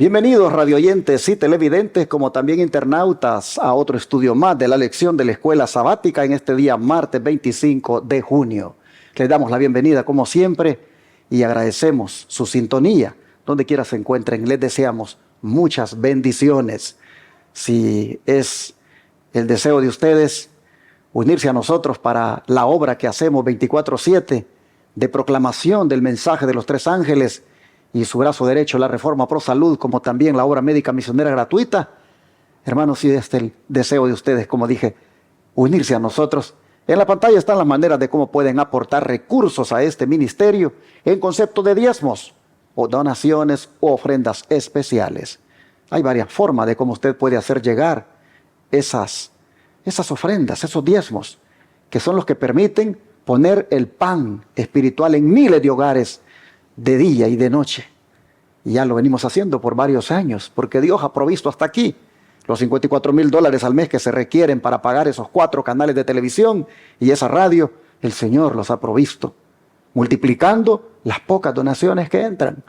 Bienvenidos radioyentes y televidentes, como también internautas, a otro estudio más de la lección de la Escuela Sabática en este día martes 25 de junio. Les damos la bienvenida como siempre y agradecemos su sintonía. Donde quiera se encuentren, les deseamos muchas bendiciones. Si es el deseo de ustedes unirse a nosotros para la obra que hacemos 24/7 de proclamación del mensaje de los tres ángeles y su brazo derecho, la Reforma Pro Salud, como también la obra médica misionera gratuita. Hermanos, si este es el deseo de ustedes, como dije, unirse a nosotros. En la pantalla están las maneras de cómo pueden aportar recursos a este ministerio en concepto de diezmos o donaciones o ofrendas especiales. Hay varias formas de cómo usted puede hacer llegar esas ofrendas, esos diezmos, que son los que permiten poner el pan espiritual en miles de hogares de día y de noche. Y ya lo venimos haciendo por varios años, porque Dios ha provisto hasta aquí los $54,000 al mes que se requieren para pagar esos 4 canales de televisión y esa radio. El Señor los ha provisto, multiplicando las pocas donaciones que entran.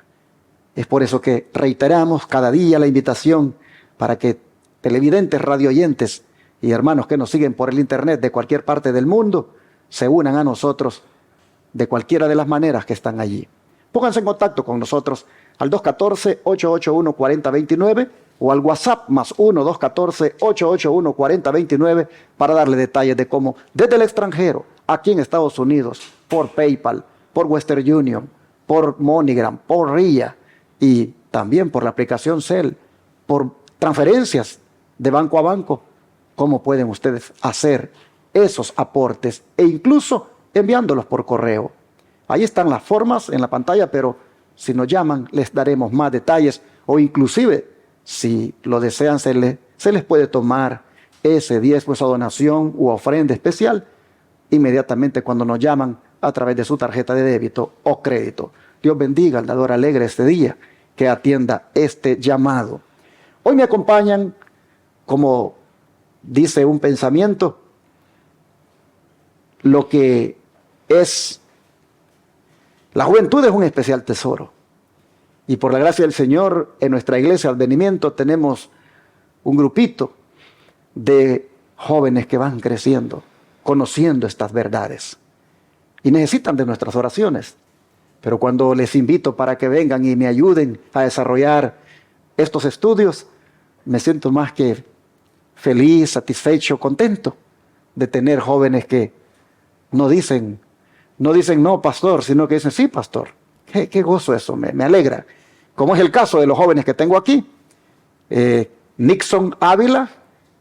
Es por eso que reiteramos cada día la invitación para que televidentes, radioyentes y hermanos que nos siguen por el internet de cualquier parte del mundo se unan a nosotros de cualquiera de las maneras que están allí. Pónganse en contacto con nosotros al 214-881-4029 o al WhatsApp +1 214-881-4029 para darle detalles de cómo desde el extranjero, aquí en Estados Unidos, por PayPal, por Western Union, por MoneyGram, por RIA y también por la aplicación Zelle, por transferencias de banco a banco, cómo pueden ustedes hacer esos aportes e incluso enviándolos por correo. Ahí están las formas en la pantalla, pero si nos llaman les daremos más detalles o inclusive si lo desean se les puede tomar ese diezmo, esa donación u ofrenda especial inmediatamente cuando nos llaman a través de su tarjeta de débito o crédito. Dios bendiga al dador alegre este día que atienda este llamado. Hoy me acompañan, como dice un pensamiento, lo que es la juventud es un especial tesoro. Y por la gracia del Señor, en nuestra iglesia Advenimiento tenemos un grupito de jóvenes que van creciendo, conociendo estas verdades. Y necesitan de nuestras oraciones. Pero cuando les invito para que vengan y me ayuden a desarrollar estos estudios, me siento más que feliz, satisfecho, contento de tener jóvenes que no dicen no, pastor, sino que dicen sí, pastor. Qué gozo eso, me alegra. Como es el caso de los jóvenes que tengo aquí, Nixon Ávila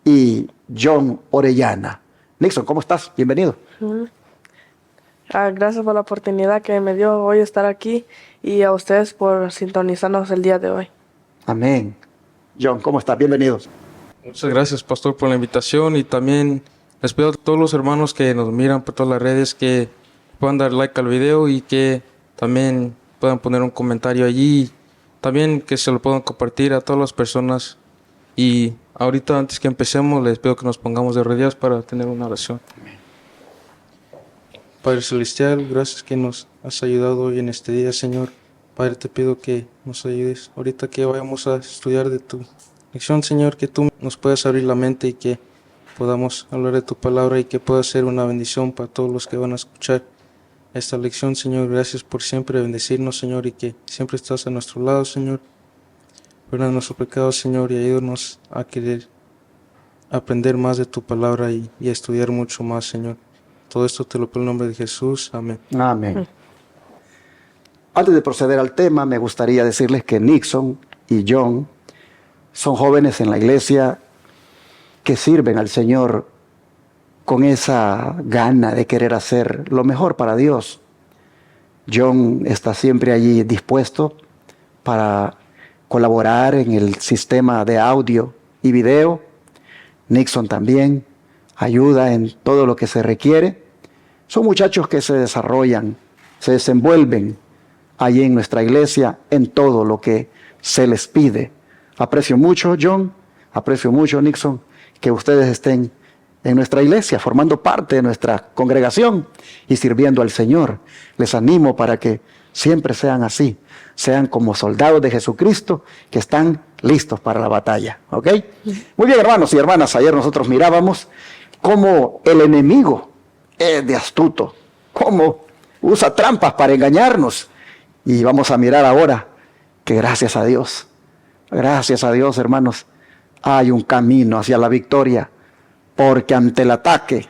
y John Orellana. Nixon, ¿cómo estás? Bienvenido. Gracias por la oportunidad que me dio hoy estar aquí y a ustedes por sintonizarnos el día de hoy. Amén. John, ¿cómo estás? Bienvenidos. Muchas gracias, pastor, por la invitación y también les pido a todos los hermanos que nos miran por todas las redes que puedan dar like al video y que también puedan poner un comentario allí, también que se lo puedan compartir a todas las personas. Y ahorita, antes que empecemos, les pido que nos pongamos de rodillas para tener una oración. Padre Celestial, gracias que nos has ayudado hoy en este día, Señor. Padre, te pido que nos ayudes ahorita que vayamos a estudiar de tu lección, Señor, que tú nos puedas abrir la mente y que podamos hablar de tu palabra y que pueda ser una bendición para todos los que van a escuchar esta lección, Señor. Gracias por siempre bendecirnos, Señor, y que siempre estás a nuestro lado, Señor. Perdona nuestros pecados, Señor, y ayúdanos a querer aprender más de tu palabra y a estudiar mucho más, Señor. Todo esto te lo pido en el nombre de Jesús. Amén. Amén. Antes de proceder al tema, me gustaría decirles que Nixon y John son jóvenes en la iglesia que sirven al Señor con esa gana de querer hacer lo mejor para Dios. John está siempre allí dispuesto para colaborar en el sistema de audio y video. Nixon también ayuda en todo lo que se requiere. Son muchachos que se desarrollan, se desenvuelven allí en nuestra iglesia en todo lo que se les pide. Aprecio mucho, John, aprecio mucho, Nixon, que ustedes estén en nuestra iglesia, formando parte de nuestra congregación y sirviendo al Señor. Les animo para que siempre sean así, sean como soldados de Jesucristo que están listos para la batalla, ¿ok? Muy bien, hermanos y hermanas, ayer nosotros mirábamos cómo el enemigo es de astuto, cómo usa trampas para engañarnos, y vamos a mirar ahora que gracias a Dios, hermanos, hay un camino hacia la victoria, porque ante el ataque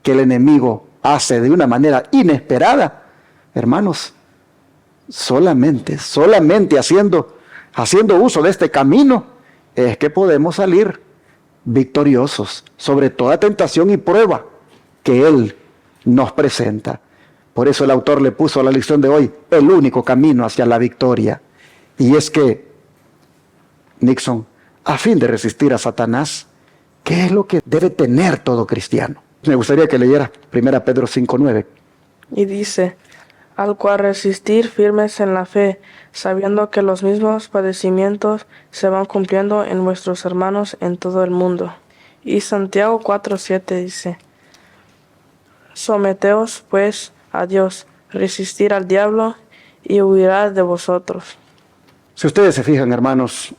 que el enemigo hace de una manera inesperada, hermanos, solamente haciendo uso de este camino es que podemos salir victoriosos sobre toda tentación y prueba que Él nos presenta. Por eso el autor le puso a la lección de hoy el único camino hacia la victoria. Y es que, Nixon, a fin de resistir a Satanás, ¿qué es lo que debe tener todo cristiano? Me gustaría que leyera 1 Pedro 5:9. Y dice, al cual resistir firmes en la fe, sabiendo que los mismos padecimientos se van cumpliendo en vuestros hermanos en todo el mundo. Y Santiago 4:7 dice, someteos pues a Dios, resistir al diablo y huirá de vosotros. Si ustedes se fijan, hermanos,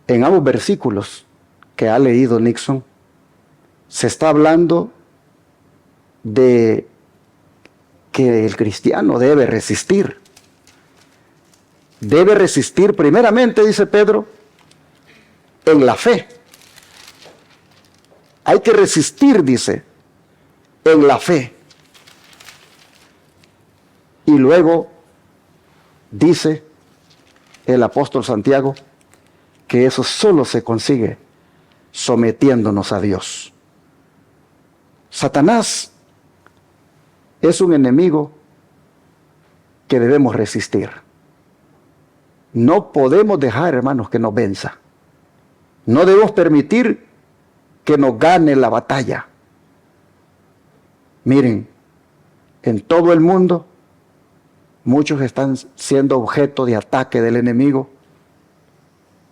en ambos versículos que ha leído Nixon, se está hablando de que el cristiano debe resistir. Debe resistir primeramente, dice Pedro, en la fe. Hay que resistir, dice, en la fe. Y luego dice el apóstol Santiago que eso solo se consigue sometiéndonos a Dios. Satanás es un enemigo que debemos resistir. No podemos dejar, hermanos, que nos venza. No debemos permitir que nos gane la batalla. Miren, en todo el mundo, muchos están siendo objeto de ataque del enemigo.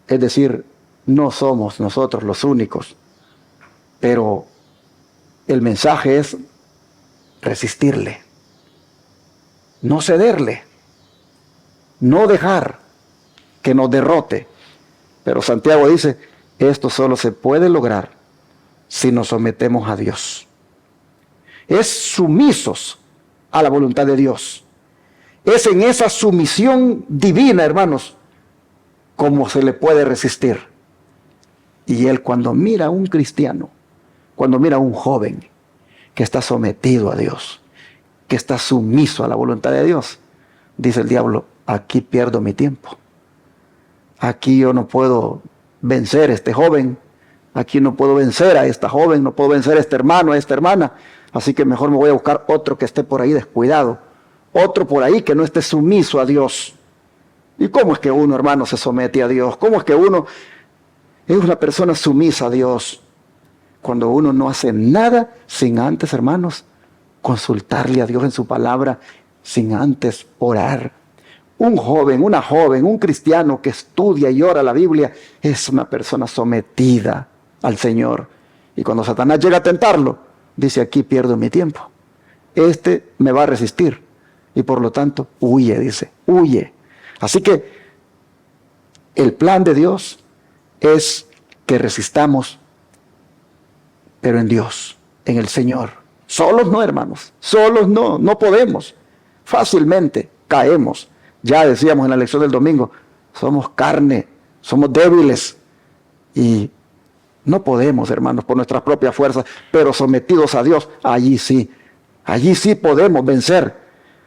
Es decir, no somos nosotros los únicos, pero el mensaje es resistirle, no cederle, no dejar que nos derrote. Pero Santiago dice, esto solo se puede lograr si nos sometemos a Dios. Es sumisos a la voluntad de Dios. Es en esa sumisión divina, hermanos, como se le puede resistir. Y él, cuando mira a un cristiano, cuando mira a un joven que está sometido a Dios, que está sumiso a la voluntad de Dios, dice el diablo, aquí pierdo mi tiempo. Aquí yo no puedo vencer a este joven, aquí no puedo vencer a esta joven, no puedo vencer a este hermano, a esta hermana, así que mejor me voy a buscar otro que esté por ahí descuidado, otro por ahí que no esté sumiso a Dios. ¿Y cómo es que uno, hermano, se somete a Dios? ¿Cómo es que uno es una persona sumisa a Dios? Cuando uno no hace nada sin antes, hermanos, consultarle a Dios en su palabra, sin antes orar. Un joven, una joven, un cristiano que estudia y ora la Biblia es una persona sometida al Señor. Y cuando Satanás llega a tentarlo, dice, aquí pierdo mi tiempo. Este me va a resistir. Y por lo tanto, huye, dice, huye. Así que el plan de Dios es que resistamos, pero en Dios, en el Señor. Solos no, hermanos, solos no, no podemos. Fácilmente caemos. Ya decíamos en la lección del domingo, somos carne, somos débiles y no podemos, hermanos, por nuestras propias fuerzas, pero sometidos a Dios, allí sí podemos vencer.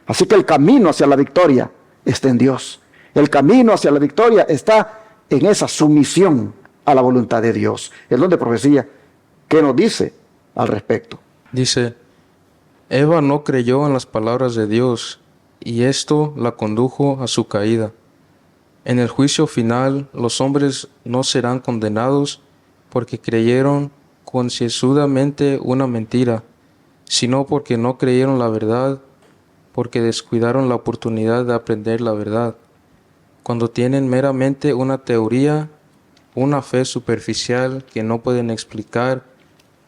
Así que el camino hacia la victoria está en Dios. El camino hacia la victoria está en esa sumisión a la voluntad de Dios. El don de profecía, ¿qué nos dice al respecto? Dice, Eva no creyó en las palabras de Dios, y esto la condujo a su caída. En el juicio final, los hombres no serán condenados porque creyeron concienzudamente una mentira, sino porque no creyeron la verdad, porque descuidaron la oportunidad de aprender la verdad. Cuando tienen meramente una teoría, una fe superficial que no pueden explicar,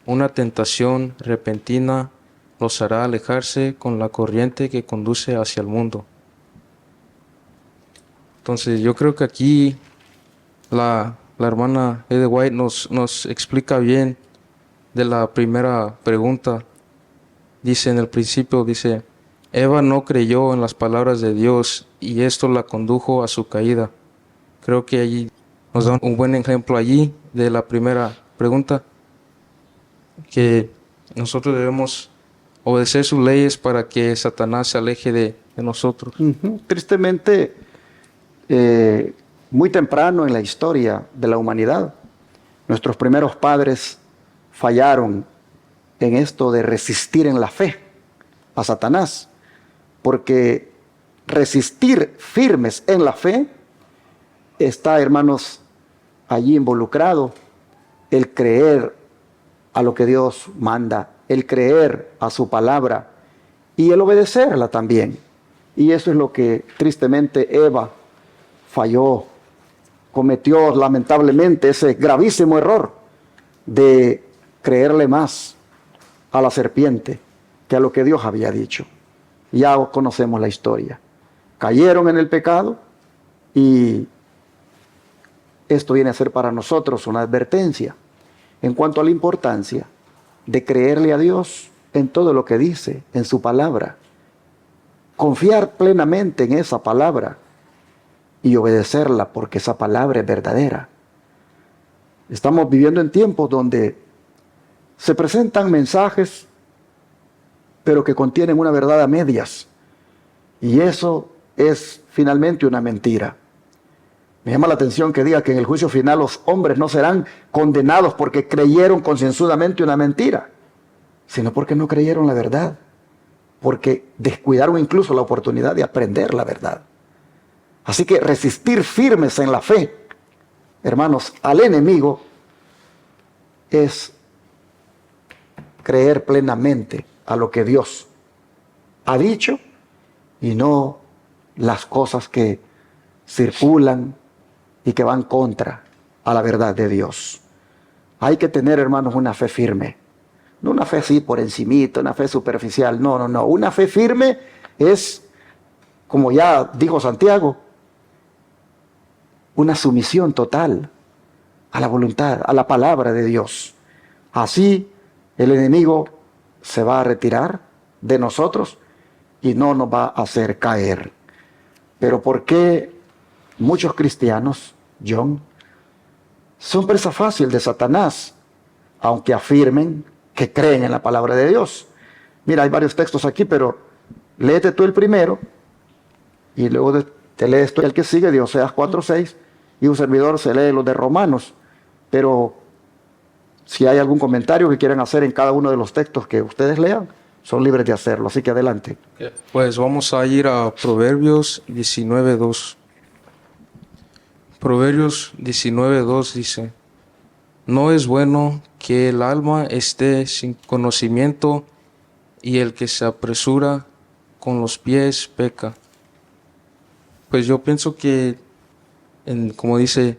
una tentación repentina los hará alejarse con la corriente que conduce hacia el mundo. Entonces yo creo que aquí la hermana Ed White nos explica bien de la primera pregunta. Dice en el principio, dice, Eva no creyó en las palabras de Dios y esto la condujo a su caída. Creo que allí nos da un buen ejemplo allí de la primera pregunta, que nosotros debemos obedecer sus leyes para que Satanás se aleje de nosotros. Tristemente, muy temprano en la historia de la humanidad, nuestros primeros padres fallaron en esto de resistir en la fe a Satanás, porque resistir firmes en la fe está, hermanos, allí involucrado el creer a lo que Dios manda, el creer a su palabra y el obedecerla también. Y eso es lo que tristemente Eva falló, cometió lamentablemente ese gravísimo error de creerle más a la serpiente que a lo que Dios había dicho. Ya conocemos la historia. Cayeron en el pecado y esto viene a ser para nosotros una advertencia en cuanto a la importancia de creerle a Dios en todo lo que dice, en su palabra. Confiar plenamente en esa palabra y obedecerla porque esa palabra es verdadera. Estamos viviendo en tiempos donde se presentan mensajes, pero que contienen una verdad a medias. Y eso es finalmente una mentira. Me llama la atención que diga que en el juicio final los hombres no serán condenados porque creyeron concienzudamente una mentira, sino porque no creyeron la verdad, porque descuidaron incluso la oportunidad de aprender la verdad. Así que resistir firmes en la fe, hermanos, al enemigo es creer plenamente a lo que Dios ha dicho y no las cosas que circulan y que van contra a la verdad de Dios. Hay que tener, hermanos, una fe firme. No una fe así por encimita, una fe superficial. No. Una fe firme es, como ya dijo Santiago, una sumisión total a la voluntad, a la palabra de Dios. Así el enemigo se va a retirar de nosotros y no nos va a hacer caer. Pero ¿por qué muchos cristianos, John, son presa fácil de Satanás, aunque afirmen que creen en la palabra de Dios? Mira, hay varios textos aquí, pero léete tú el primero y luego te lees tú el que sigue, de Oseas 4:6, y un servidor se lee los de Romanos. Pero si hay algún comentario que quieran hacer en cada uno de los textos que ustedes lean, son libres de hacerlo. Así que adelante. Pues vamos a ir a Proverbios 19:2. Proverbios 19:2 dice, no es bueno que el alma esté sin conocimiento y el que se apresura con los pies peca. Pues yo pienso que, como dice,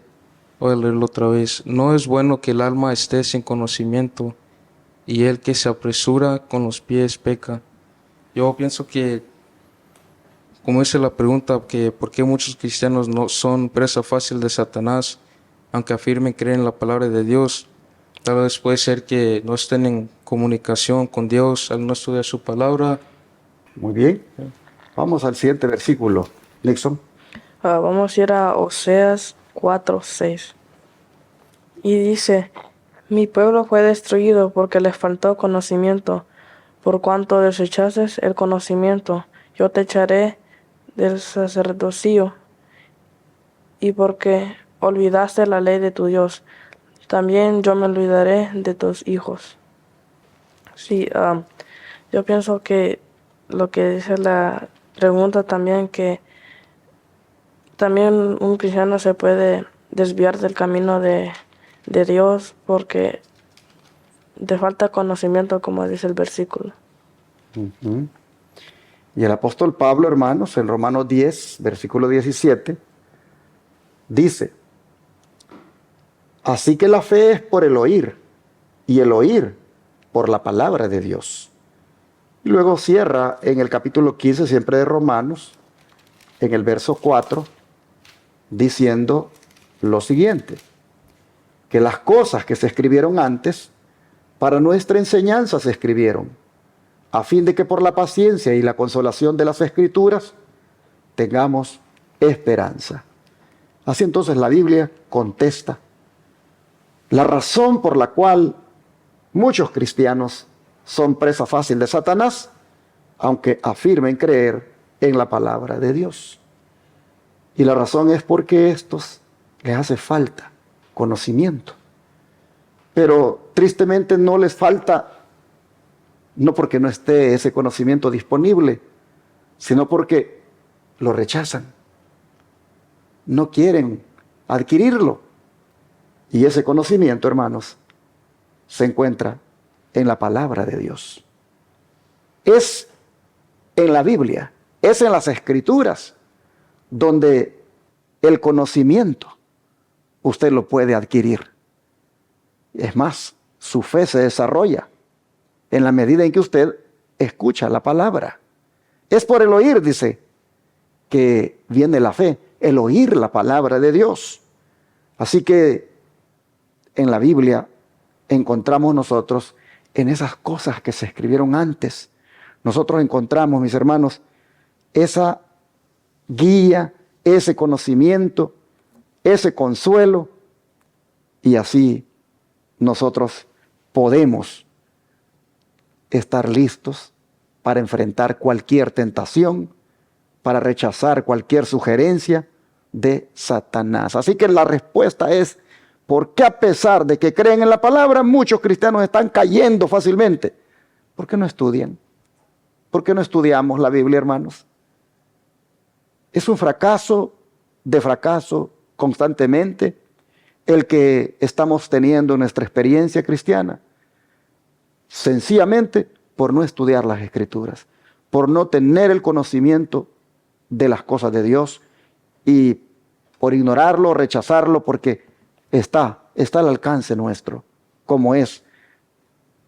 voy a leerlo otra vez, no es bueno que el alma esté sin conocimiento y el que se apresura con los pies peca. Yo pienso que, como dice la pregunta, que por qué muchos cristianos no son presa fácil de Satanás, aunque afirmen creer en la palabra de Dios. Tal vez puede ser que no estén en comunicación con Dios al no estudiar su palabra. Muy bien. Vamos al siguiente versículo. Nixon. Vamos a ir a Oseas 4:6. Y dice, mi pueblo fue destruido porque les faltó conocimiento. Por cuanto desechases el conocimiento, yo te echaré del sacerdocio. Y porque olvidaste la ley de tu Dios, también yo me olvidaré de tus hijos. Sí, yo pienso que lo que dice la pregunta también, que también un cristiano se puede desviar del camino de Dios porque te falta conocimiento, como dice el versículo. Y el apóstol Pablo, hermanos, en Romanos 10, versículo 17, dice, así que la fe es por el oír, y el oír por la palabra de Dios. Y luego cierra en el capítulo 15, siempre de Romanos, en el verso 4, diciendo lo siguiente, que las cosas que se escribieron antes, para nuestra enseñanza se escribieron, a fin de que por la paciencia y la consolación de las Escrituras tengamos esperanza. Así entonces la Biblia contesta la razón por la cual muchos cristianos son presa fácil de Satanás, aunque afirmen creer en la palabra de Dios. Y la razón es porque a estos les hace falta conocimiento. Pero tristemente no les falta, no porque no esté ese conocimiento disponible, sino porque lo rechazan. No quieren adquirirlo. Y ese conocimiento, hermanos, se encuentra en la palabra de Dios. Es en la Biblia, es en las Escrituras, donde el conocimiento usted lo puede adquirir. Es más, su fe se desarrolla en la medida en que usted escucha la palabra. Es por el oír, dice, que viene la fe, el oír la palabra de Dios. Así que en la Biblia encontramos nosotros, en esas cosas que se escribieron antes, nosotros encontramos, mis hermanos, esa guía, ese conocimiento, ese consuelo, y así nosotros podemos estar listos para enfrentar cualquier tentación, para rechazar cualquier sugerencia de Satanás. Así que la respuesta es, ¿por qué a pesar de que creen en la palabra, muchos cristianos están cayendo fácilmente? ¿Por qué no estudian? ¿Por qué no estudiamos la Biblia, hermanos? Es un fracaso de fracaso constantemente el que estamos teniendo en nuestra experiencia cristiana. Sencillamente por no estudiar las Escrituras, por no tener el conocimiento de las cosas de Dios y por ignorarlo, rechazarlo, porque está al alcance nuestro, como es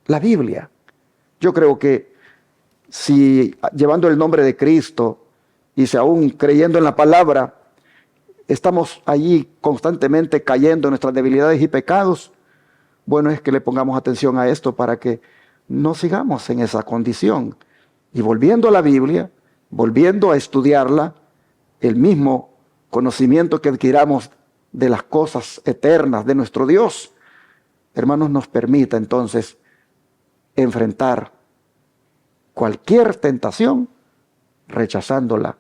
la Biblia. Yo creo que si llevando el nombre de Cristo y si aún creyendo en la palabra, estamos allí constantemente cayendo en nuestras debilidades y pecados, bueno es que le pongamos atención a esto para que no sigamos en esa condición. Y volviendo a la Biblia, volviendo a estudiarla, el mismo conocimiento que adquiramos de las cosas eternas de nuestro Dios, hermanos, nos permita entonces enfrentar cualquier tentación rechazándola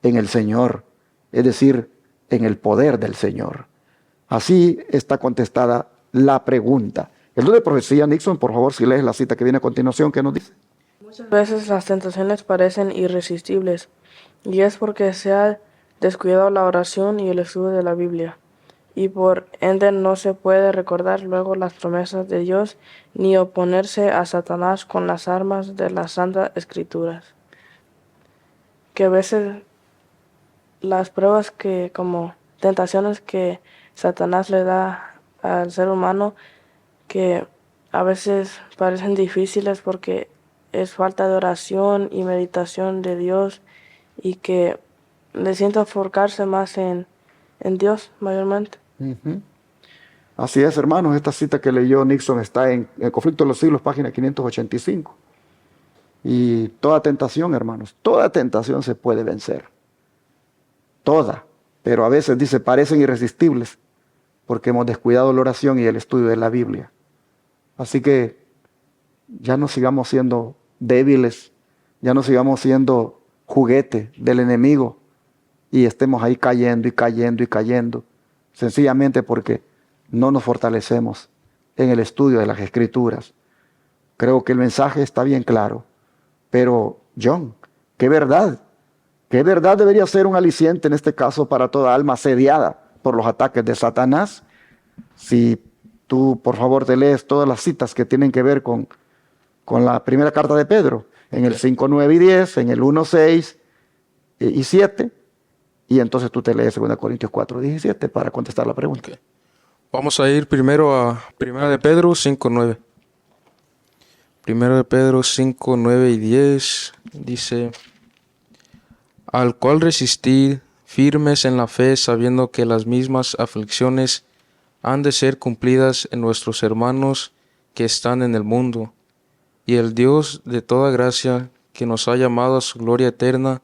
en el Señor, es decir, en el poder del Señor. Así está contestada la pregunta. El don de profecía, Nixon, por favor, si lees la cita que viene a continuación, ¿qué nos dice? Muchas veces las tentaciones parecen irresistibles, y es porque se ha descuidado la oración y el estudio de la Biblia, y por ende no se puede recordar luego las promesas de Dios ni oponerse a Satanás con las armas de las Santas Escrituras. Que a veces las pruebas como tentaciones que Satanás le da al ser humano, que a veces parecen difíciles porque es falta de oración y meditación de Dios, y que necesita enfocarse más en Dios mayormente. Así es, hermanos, esta cita que leyó Nixon está en El Conflicto de los Siglos, página 585. Y toda tentación, hermanos, toda tentación se puede vencer. Toda. Pero a veces, dice, parecen irresistibles porque hemos descuidado la oración y el estudio de la Biblia. Así que ya no sigamos siendo débiles, ya no sigamos siendo juguete del enemigo y estemos ahí cayendo y cayendo y cayendo, sencillamente porque no nos fortalecemos en el estudio de las Escrituras. Creo que el mensaje está bien claro, pero John, qué verdad debería ser un aliciente en este caso para toda alma asediada por los ataques de Satanás. Si tú, por favor, te lees todas las citas que tienen que ver con la primera carta de Pedro, en el 5, 9 y 10, en el 1, 6 y 7, y entonces tú te lees 2 Corintios 4, 17 para contestar la pregunta. Okay. Vamos a ir primero a 1 de Pedro 5, 9. 1 de Pedro 5, 9 y 10 dice: al cual resistid firmes en la fe, sabiendo que las mismas aflicciones han de ser cumplidas en nuestros hermanos que están en el mundo. Y el Dios de toda gracia, que nos ha llamado a su gloria eterna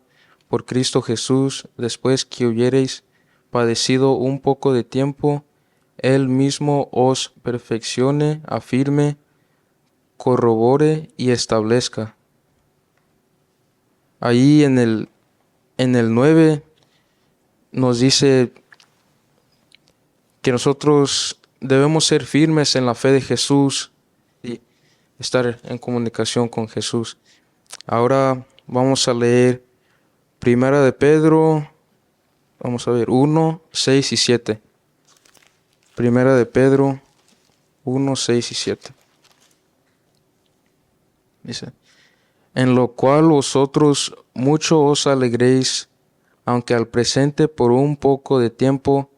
por Cristo Jesús, después que hubiereis padecido un poco de tiempo, Él mismo os perfeccione, afirme, corrobore y establezca. Ahí en el 9 nos dice que nosotros debemos ser firmes en la fe de Jesús y estar en comunicación con Jesús. Ahora vamos a leer Primera de Pedro, vamos a ver, 1, 6 y 7. Primera de Pedro 1, 6 y 7. Dice: en lo cual vosotros mucho os alegréis, aunque al presente por un poco de tiempo,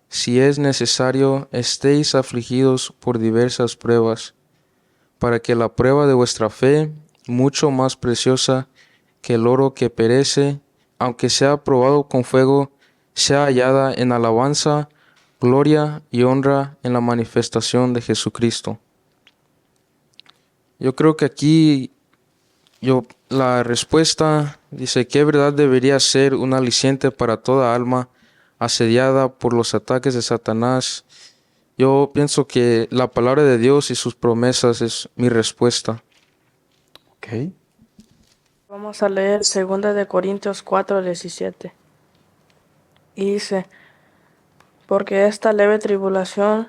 si es necesario, estéis afligidos por diversas pruebas, para que la prueba de vuestra fe, mucho más preciosa que el oro que perece, aunque sea probado con fuego, sea hallada en alabanza, gloria y honra en la manifestación de Jesucristo. Yo creo que aquí la respuesta dice: ¿qué verdad debería ser un aliciente para toda alma asediada por los ataques de Satanás? Yo pienso que la palabra de Dios y sus promesas es mi respuesta. Ok. Vamos a leer 2 de Corintios 4, 17. Y dice: porque esta leve tribulación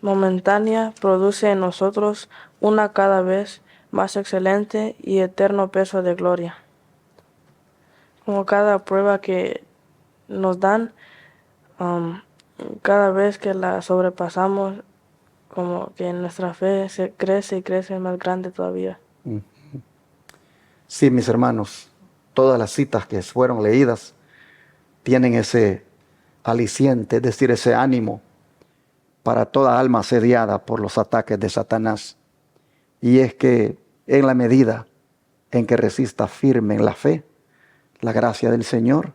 momentánea produce en nosotros una cada vez más excelente y eterno peso de gloria. Como cada prueba que nos dan, cada vez que la sobrepasamos, como que nuestra fe se crece y crece más grande todavía. Sí, mis hermanos, todas las citas que fueron leídas tienen ese aliciente, es decir, ese ánimo para toda alma asediada por los ataques de Satanás. Y es que en la medida en que resista firme en la fe, la gracia del Señor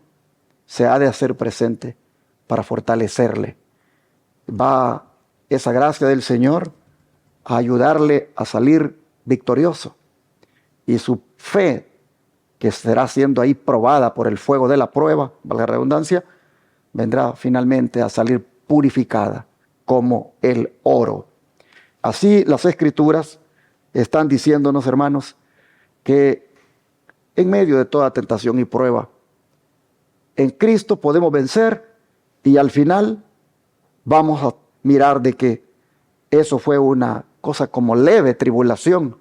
se ha de hacer presente para fortalecerle. Va esa gracia del Señor a ayudarle a salir victorioso. Y su fe, que será siendo ahí probada por el fuego de la prueba, valga la redundancia, vendrá finalmente a salir purificada como el oro. Así las Escrituras están diciéndonos, hermanos, que en medio de toda tentación y prueba, en Cristo podemos vencer, y al final vamos a mirar de que eso fue una cosa como leve tribulación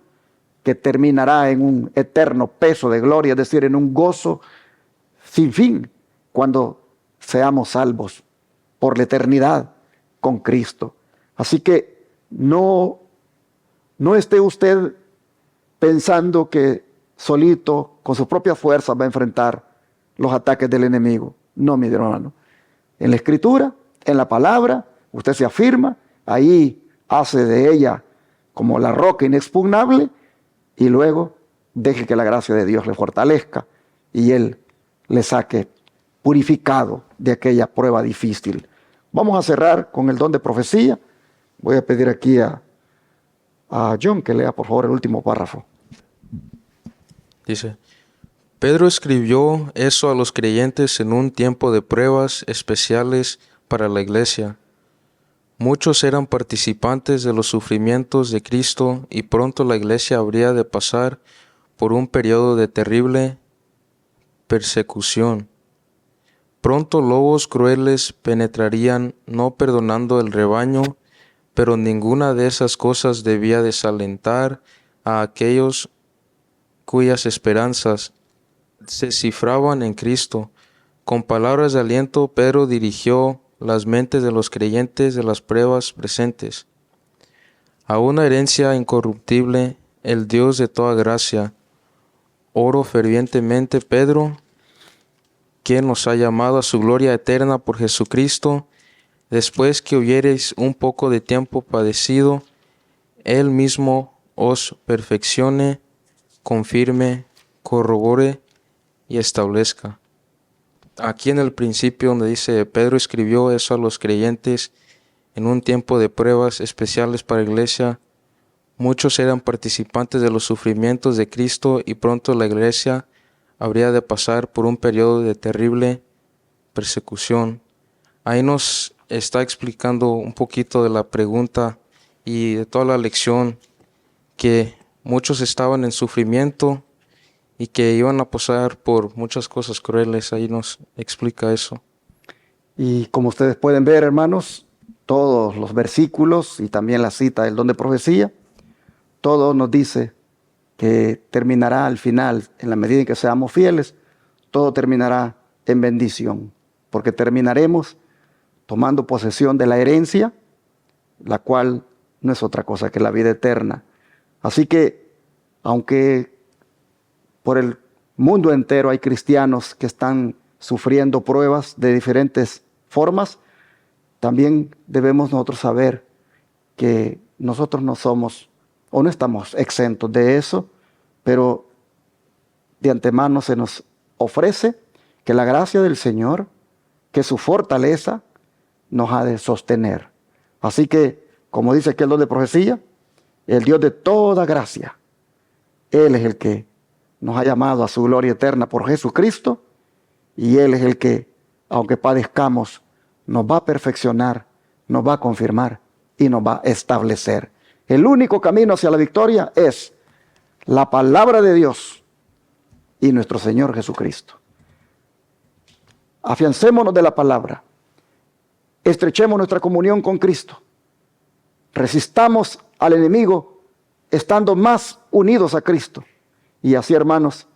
que terminará en un eterno peso de gloria, es decir, en un gozo sin fin cuando seamos salvos por la eternidad con Cristo. Así que no esté usted pensando que solito, con sus propias fuerzas, va a enfrentar los ataques del enemigo. No, mi hermano. En la Escritura, en la palabra, usted se afirma, ahí hace de ella como la roca inexpugnable, y luego deje que la gracia de Dios le fortalezca y Él le saque purificado de aquella prueba difícil. Vamos a cerrar con el don de profecía. Voy a pedir aquí a John que lea por favor el último párrafo. Dice: Pedro escribió eso a los creyentes en un tiempo de pruebas especiales para la iglesia. Muchos eran participantes de los sufrimientos de Cristo y pronto la iglesia habría de pasar por un periodo de terrible persecución. Pronto lobos crueles penetrarían, no perdonando el rebaño, pero ninguna de esas cosas debía desalentar a aquellos cuyas esperanzas se cifraban en Cristo. Con palabras de aliento, Pedro dirigió las mentes de los creyentes de las pruebas presentes a una herencia incorruptible, el Dios de toda gracia. Oro fervientemente, Pedro, quien nos ha llamado a su gloria eterna por Jesucristo, después que hubiereis un poco de tiempo padecido, Él mismo os perfeccione, confirme, corrobore y establezca. aquí en el principio donde dice Pedro escribió eso a los creyentes en un tiempo de pruebas especiales para la iglesia. Muchos eran participantes de los sufrimientos de Cristo y pronto la iglesia habría de pasar por un periodo de terrible persecución. Ahí nos está explicando un poquito de la pregunta y de toda la lección, que muchos estaban en sufrimiento y que iban a pasar por muchas cosas crueles. Ahí nos explica eso. Y como ustedes pueden ver, hermanos, todos los versículos y también la cita del don de profecía, todo nos dice que terminará al final, en la medida en que seamos fieles, todo terminará en bendición, porque terminaremos tomando posesión de la herencia, la cual no es otra cosa que la vida eterna. Así que, aunque por el mundo entero hay cristianos que están sufriendo pruebas de diferentes formas, también debemos nosotros saber que nosotros no somos o no estamos exentos de eso, pero de antemano se nos ofrece que la gracia del Señor, que su fortaleza nos ha de sostener. Así que, como dice aquí el don de profecía, el Dios de toda gracia, Él es el que nos ha llamado a su gloria eterna por Jesucristo, y Él es el que, aunque padezcamos, nos va a perfeccionar, nos va a confirmar y nos va a establecer. El único camino hacia la victoria es la palabra de Dios y nuestro Señor Jesucristo. Afiancémonos de la palabra, estrechemos nuestra comunión con Cristo, resistamos al enemigo estando más unidos a Cristo, y así, hermanos,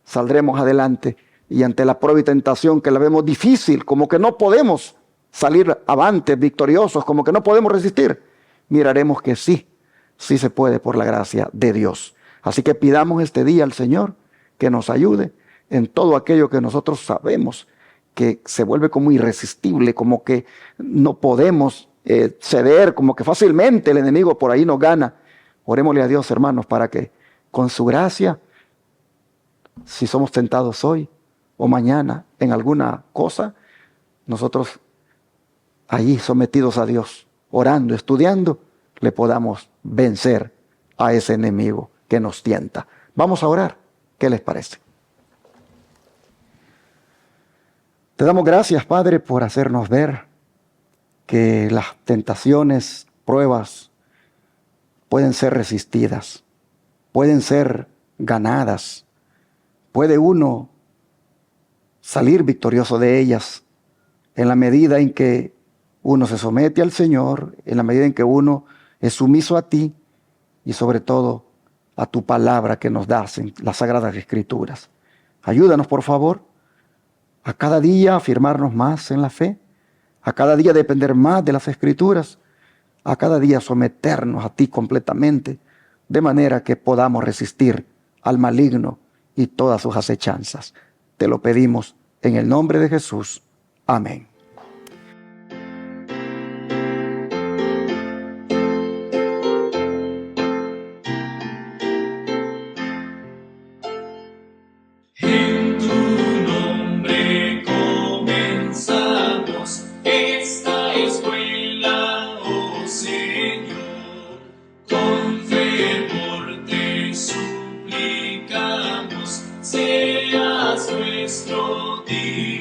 saldremos adelante. Y ante la prueba y tentación que la vemos difícil, como que no podemos salir avante victoriosos, como que no podemos resistir, miraremos que sí se puede por la gracia de Dios. Así que pidamos este día al Señor que nos ayude en todo aquello que nosotros sabemos que se vuelve como irresistible, como que no podemos ceder, como que fácilmente el enemigo por ahí nos gana. Orémosle a Dios, hermanos, para que con su gracia, si somos tentados hoy o mañana en alguna cosa, nosotros ahí sometidos a Dios, orando, estudiando, le podamos vencer a ese enemigo que nos tienta. Vamos a orar. ¿Qué les parece? Te damos gracias, Padre, por hacernos ver que las tentaciones, pruebas, pueden ser resistidas, pueden ser ganadas. Puede uno salir victorioso de ellas en la medida en que uno se somete al Señor, en la medida en que uno es sumiso a ti y sobre todo a tu palabra que nos das en las Sagradas Escrituras. Ayúdanos, por favor, a cada día afirmarnos más en la fe, a cada día depender más de las Escrituras, a cada día someternos a ti completamente, de manera que podamos resistir al maligno y todas sus acechanzas. Te lo pedimos en el nombre de Jesús. Amén. En tu nombre comenzamos esta escuela, oh Señor. Con fervor te suplicamos, seas nuestro Dios.